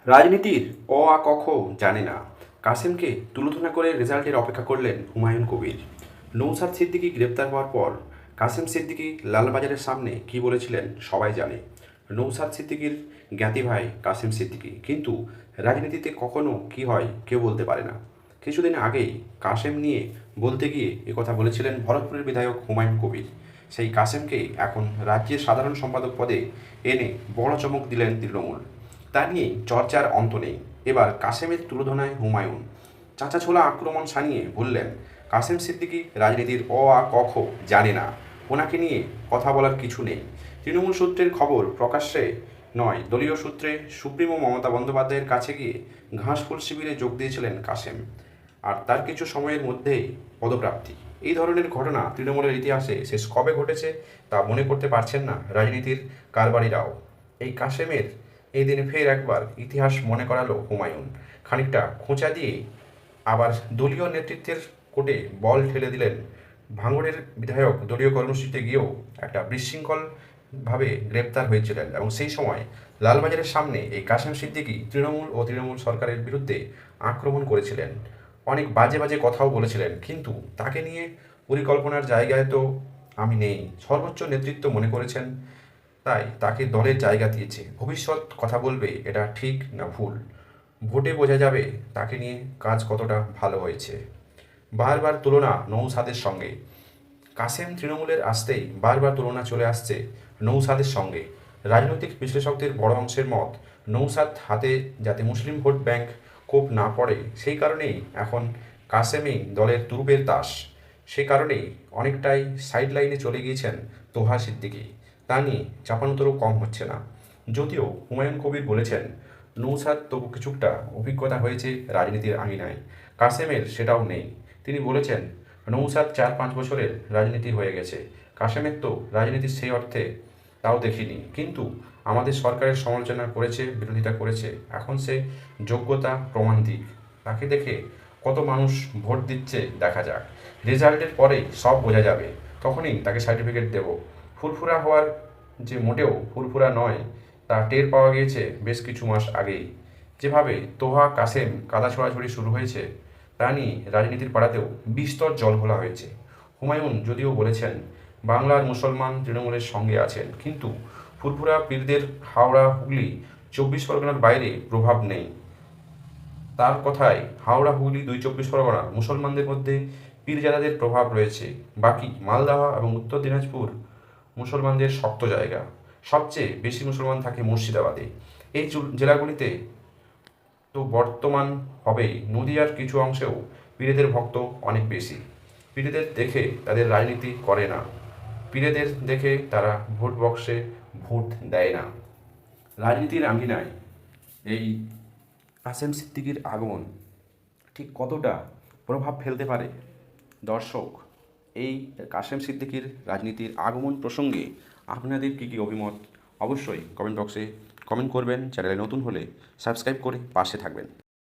রাজনীতির আ ক খ জানে না, কাসেমকে তুলোধনা করে রেজাল্টের অপেক্ষা করলেন হুমায়ুন কবির। নৌসাদ সিদ্দিকী গ্রেপ্তার হওয়ার পর কাসেম সিদ্দিকী লালবাজারের সামনে কী বলেছিলেন সবাই জানে। নৌসাদ সিদ্দিকীর জ্ঞাতি ভাই কাসেম সিদ্দিকী, কিন্তু রাজনীতিতে কখনো কী হয় কেউ বলতে পারে না। কিছুদিন আগেই কাসেম নিয়ে বলতে গিয়ে একথা বলেছিলেন ভরতপুরের বিধায়ক হুমায়ুন কবির। সেই কাসেমকে এখন রাজ্যের সাধারণ সম্পাদক পদে এনে বড় চমক দিলেন তৃণমূল। তা নিয়ে চর্চার অন্ত নেই। এবার কাসেমের তুলোধনায় হুমায়ুন চাঁচাছোলা আক্রমণ সানিয়ে বললেন, কাসেম সিদ্দিকী রাজনীতির আ ক খ জানে না, ওনাকে নিয়ে কথা বলার কিছু নেই। তৃণমূল সূত্রের খবর, প্রকাশ্যে নয় দলীয় সূত্রে সুপ্রিমো মমতা বন্দ্যোপাধ্যায়ের কাছে গিয়ে ঘাসফুল শিবিরে যোগ দিয়েছিলেন কাসেম, আর তার কিছু সময়ের মধ্যেই পদপ্রাপ্তি। এই ধরনের ঘটনা তৃণমূলের ইতিহাসে শেষ কবে ঘটেছে তা মনে করতে পারছেন না রাজনীতির কারবারিরাও। এই কাসেমের এই দিনে ফের একবার ইতিহাস মনে করালো হুমায়ুন। খানিকটা খোঁচা দিয়ে আবার দলীয় নেতৃত্বের কোর্টে বল ঠেলে দিলেন। ভাঙড়ের বিধায়ক দলীয় কর্মসূচিতে গিয়েও একটা বিশৃঙ্খলভাবে গ্রেপ্তার হয়েছিলেন, এবং সেই সময় লালবাজারের সামনে এই কাসেম সিদ্দিকী তৃণমূল ও তৃণমূল সরকারের বিরুদ্ধে আক্রমণ করেছিলেন, অনেক বাজে বাজে কথাও বলেছিলেন। কিন্তু তাকে নিয়ে পরিকল্পনার জায়গায় তো আমি নেই, সর্বোচ্চ নেতৃত্ব মনে করেছেন, তাই তাকে দলের জায়গা দিয়েছে। ভবিষ্যৎ কথা বলবে এটা ঠিক না ভুল, ভোটে বোঝা যাবে তাকে নিয়ে কাজ কতটা ভালো হয়েছে। বারবার তুলনা নৌসাদের সঙ্গে, কাসেম তৃণমূলের আসতেই বারবার তুলনা চলে আসছে নৌসাদের সঙ্গে। রাজনৈতিক বিশ্লেষকদের বড় অংশের মত, নৌসাদ হাতে যাতে মুসলিম ভোট ব্যাংক খুব না পড়ে সেই কারণেই এখন কাসেমই দলের তুরুপের তাস। সে কারণেই অনেকটাই সাইড লাইনে চলে গিয়েছেন তোহা সিদ্দিকী। তা নিয়ে চাপানোতরও কম হচ্ছে না। যদিও হুমায়ুন কবির বলেছেন নৌসাদ তবু কিছুটা অভিজ্ঞতা হয়েছে রাজনীতির আঙিনায়, কাসেমের সেটাও নেই। তিনি বলেছেন নৌসাদ 4-5 বছরের রাজনীতি হয়ে গেছে, কাসেমের তো রাজনীতির সেই অর্থে তাও দেখিনি, কিন্তু আমাদের সরকারের সমালোচনা করেছে, বিরোধিতা করেছে, এখন সে যোগ্যতা প্রমাণ দিক, তাকে দেখে কত মানুষ ভোট দিচ্ছে দেখা যাক, রেজাল্টের পরেই সব বোঝা যাবে, তখনই তাকে সার্টিফিকেট দেব। ফুরফুরা হওয়ার যে মোটেও ফুরফুরা নয় তা টের পাওয়া গিয়েছে বেশ কিছু মাস আগেই। যেভাবে তোহা কাসেম কাদা ছোড়াছড়ি শুরু হয়েছে তা নিয়ে রাজনীতির পাড়াতেও বিস্তর জল ঘোলা হয়েছে। হুমায়ুন যদিও বলেছেন বাংলার মুসলমান তৃণমূলের সঙ্গে আছেন, কিন্তু ফুরফুরা পীরদের হাওড়া হুগলি 24 পরগনার বাইরে প্রভাব নেই। তার কথায় হাওড়া হুগলি 2 24 পরগনা মুসলমানদের মধ্যে পীরজাদাদের প্রভাব রয়েছে, বাকি মালদহ এবং উত্তর দিনাজপুর মুসলমানদের শক্ত জায়গা। সবচেয়ে বেশি মুসলমান থাকে মুর্শিদাবাদে। এই জেলাগুলিতে তো বর্তমান হবেই নদীয়ার কিছু অংশেও পীরেদের ভক্ত অনেক বেশি। পীরেদের দেখে তাদের রাজনীতি করে না, পীরেদের দেখে তারা ভোট বক্সে ভোট দেয় না। রাজনীতির আঙ্গিনায় এই কাসেম সিদ্দিকীর আগমন ঠিক কতটা প্রভাব ফেলতে পারে? দর্শক, এই কাসেম সিদ্দিকীর রাজনীতির আগমন প্রসঙ্গে আপনাদের কী কী অভিমত অবশ্যই কমেন্ট বক্সে কমেন্ট করবেন। চ্যানেলে নতুন হলে সাবস্ক্রাইব করে পাশে থাকবেন।